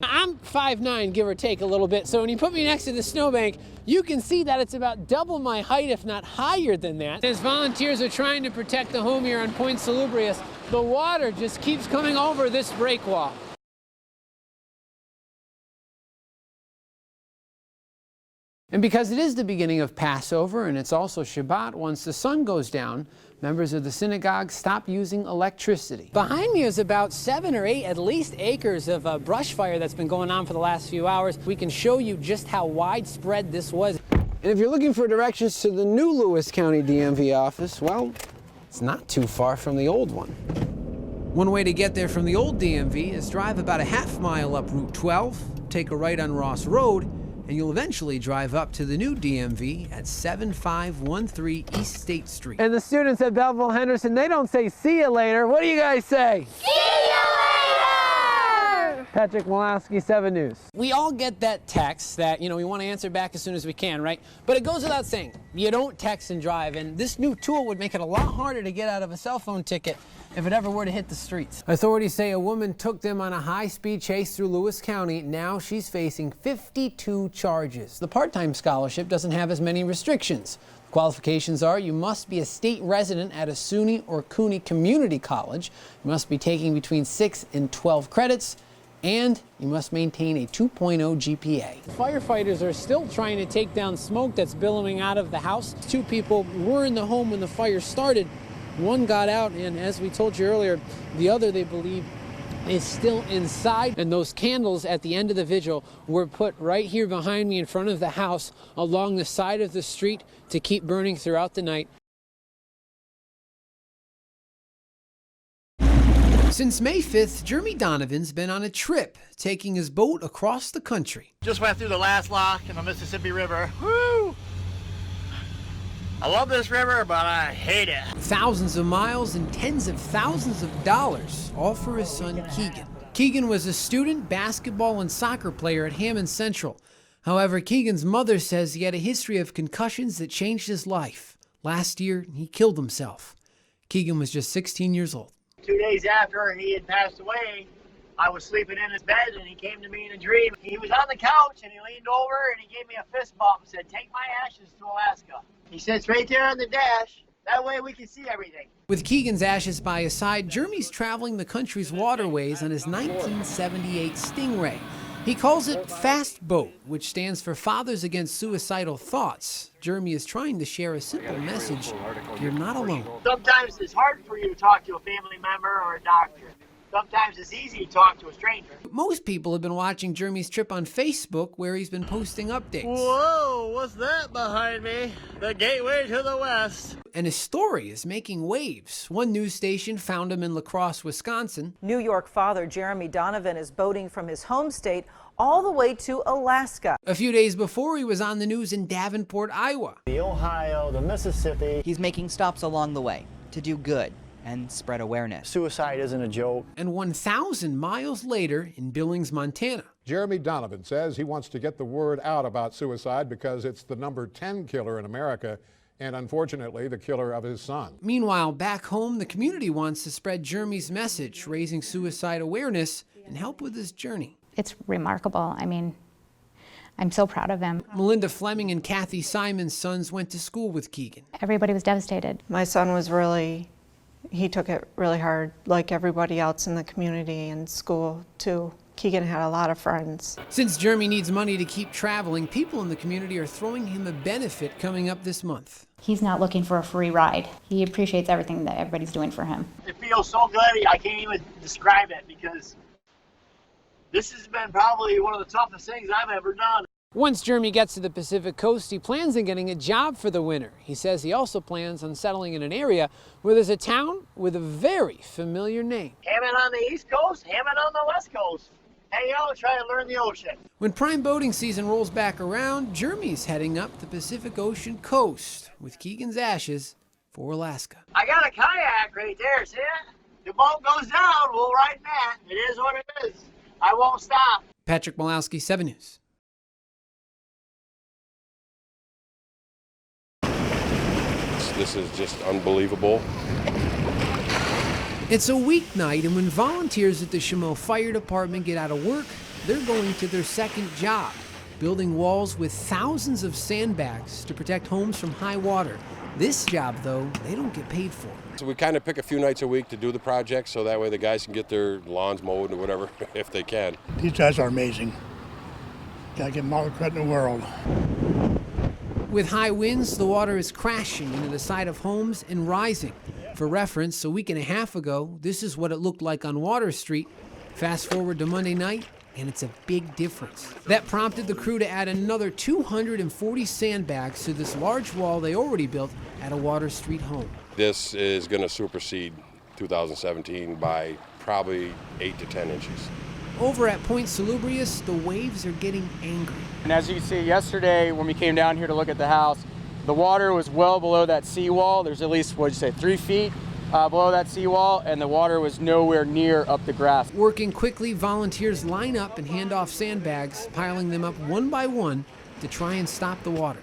I'm 5'9", give or take a little bit, so when you put me next to the snowbank, you can see that it's about double my height, if not higher than that. As volunteers are trying to protect the home here on Point Salubrious, the water just keeps coming over this break wall. And because it is the beginning of Passover and it's also Shabbat, once the sun goes down, members of the synagogue stop using electricity. Behind me is about 7 or 8 at least acres of a brush fire that's been going on for the last few hours. We can show you just how widespread this was. And if you're looking for directions to the new Lewis County DMV office, well, it's not too far from the old one. One way to get there from the old DMV is drive about a half mile up Route 12, take a right on Ross Road, and you'll eventually drive up to the new DMV at 7513 East State Street. And the students at Belleville Henderson, they don't say see you later. What do you guys say? See you later! Patrick Malowski, 7 News. We all get that text that, we want to answer back as soon as we can, right? But it goes without saying, you don't text and drive, and this new tool would make it a lot harder to get out of a cell phone ticket if it ever were to hit the streets. Authorities say a woman took them on a high-speed chase through Lewis County. Now she's facing 52 charges. The part-time scholarship doesn't have as many restrictions. The qualifications are you must be a state resident at a SUNY or CUNY community college, you must be taking between 6 and 12 credits, and you must maintain a 2.0 GPA. Firefighters are still trying to take down smoke that's billowing out of the house. 2 people were in the home when the fire started. One got out, and as we told you earlier, the other, they believe, is still inside. And those candles at the end of the vigil were put right here behind me in front of the house along the side of the street to keep burning throughout the night. Since May 5th, Jeremy Donovan's been on a trip, taking his boat across the country. Just went through the last lock in the Mississippi River. Woo! I love this river, but I hate it. Thousands of miles and tens of thousands of dollars, all for his son Keegan. Keegan was a student, basketball, and soccer player at Hammond Central. However, Keegan's mother says he had a history of concussions that changed his life. Last year, he killed himself. Keegan was just 16 years old. 2 days after he had passed away, I was sleeping in his bed, and he came to me in a dream. He was on the couch, and he leaned over, and he gave me a fist bump and said, "Take my ashes to Alaska." He sits right there on the dash. That way we can see everything. With Keegan's ashes by his side, Jeremy's traveling the country's waterways on his 1978 Stingray. He calls it Fast Boat, which stands for Fathers Against Suicidal Thoughts. Jeremy is trying to share a simple message: you're not alone. Sometimes it's hard for you to talk to a family member or a doctor. Sometimes it's easy to talk to a stranger. Most people have been watching Jeremy's trip on Facebook, where he's been posting updates. Whoa, what's that behind me? The gateway to the west. And his story is making waves. One news station found him in La Crosse, Wisconsin. New York father Jeremy Donovan is boating from his home state all the way to Alaska. A few days before, he was on the news in Davenport, Iowa. The Ohio, the Mississippi. He's making stops along the way to do good and spread awareness. Suicide isn't a joke. And 1,000 miles later in Billings, Montana. Jeremy Donovan says he wants to get the word out about suicide because it's the number 10 killer in America, and unfortunately the killer of his son. Meanwhile, back home, the community wants to spread Jeremy's message, raising suicide awareness and help with his journey. It's remarkable. I mean, I'm so proud of him. Melinda Fleming and Kathy Simon's sons went to school with Keegan. Everybody was devastated. My son was he took it really hard, like everybody else in the community and school too. Keegan had a lot of friends. Since Jeremy needs money to keep traveling, people in the community are throwing him a benefit coming up this month. He's not looking for a free ride. He appreciates everything that everybody's doing for him. It feels so good, I can't even describe it, because this has been probably one of the toughest things I've ever done. Once Jeremy gets to the Pacific Coast, he plans on getting a job for the winter. He says he also plans on settling in an area where there's a town with a very familiar name. Hammond on the East Coast, Hammond on the West Coast. Hang out and try to learn the ocean. When prime boating season rolls back around, Jeremy's heading up the Pacific Ocean coast with Keegan's ashes for Alaska. I got a kayak right there, see it? The boat goes down, we'll ride that. It is what it is. I won't stop. Patrick Malowski, 7 News. This is just unbelievable. It's a weeknight, and when volunteers at the Chaumont Fire Department get out of work, they're going to their second job, building walls with thousands of sandbags to protect homes from high water. This job, though, they don't get paid for. So we kind of pick a few nights a week to do the project, so that way the guys can get their lawns mowed or whatever, if they can. These guys are amazing. Gotta give them all the credit in the world. With high winds, the water is crashing into the side of homes and rising. For reference, a week and a half ago, this is what it looked like on Water Street. Fast forward to Monday night, and it's a big difference. That prompted the crew to add another 240 sandbags to this large wall they already built at a Water Street home. This is going to supersede 2017 by probably 8 to 10 inches. Over at Point Salubrious, the waves are getting angry. And as you can see, yesterday when we came down here to look at the house, the water was well below that seawall. There's at least, 3 feet below that seawall, and the water was nowhere near up the grass. Working quickly, volunteers line up and hand off sandbags, piling them up one by one to try and stop the water.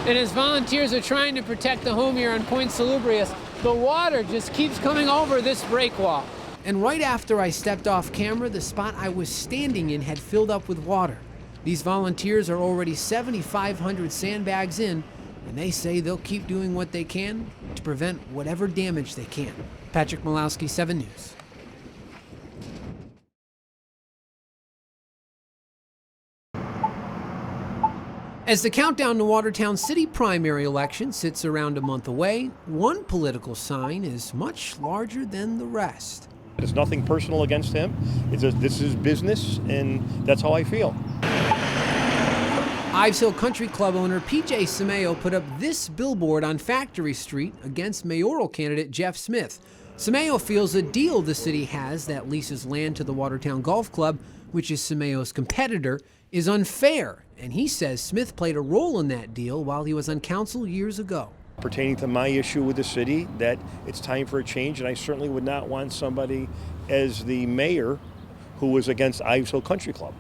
And as volunteers are trying to protect the home here on Point Salubrious, the water just keeps coming over this break wall. And right after I stepped off camera, the spot I was standing in had filled up with water. These volunteers are already 7,500 sandbags in, and they say they'll keep doing what they can to prevent whatever damage they can. Patrick Malowski, 7 News. As the countdown to Watertown City primary election sits around a month away, one political sign is much larger than the rest. It's nothing personal against him. This is business, and that's how I feel. Ives Hill Country Club owner P.J. Simeo put up this billboard on Factory Street against mayoral candidate Jeff Smith. Simeo feels the deal the city has that leases land to the Watertown Golf Club, which is Simeo's competitor, is unfair, and he says Smith played a role in that deal while he was on council years ago. Pertaining to my issue with the city, that it's time for a change, and I certainly would not want somebody as the mayor who was against Ives Hill Country Club.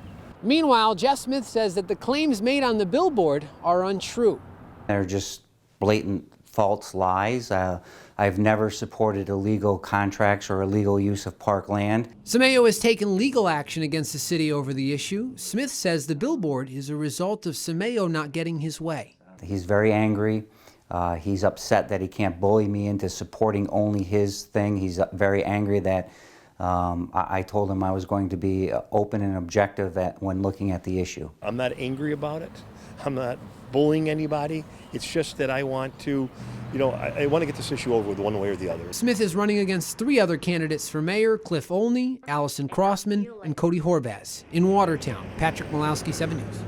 Meanwhile, Jeff Smith says that the claims made on the billboard are untrue. They're just blatant false lies. I've never supported illegal contracts or illegal use of park land. Simeo has taken legal action against the city over the issue. Smith says the billboard is a result of Simeo not getting his way. He's very angry. He's upset that he can't bully me into supporting only his thing. He's very angry that I told him I was going to be open and objective when looking at the issue. I'm not angry about it. I'm not bullying anybody. It's just that I want to, I want to get this issue over with one way or the other. Smith is running against 3 other candidates for mayor: Cliff Olney, Allison Crossman, and Cody Horvath. In Watertown, Patrick Malowski, 7 News.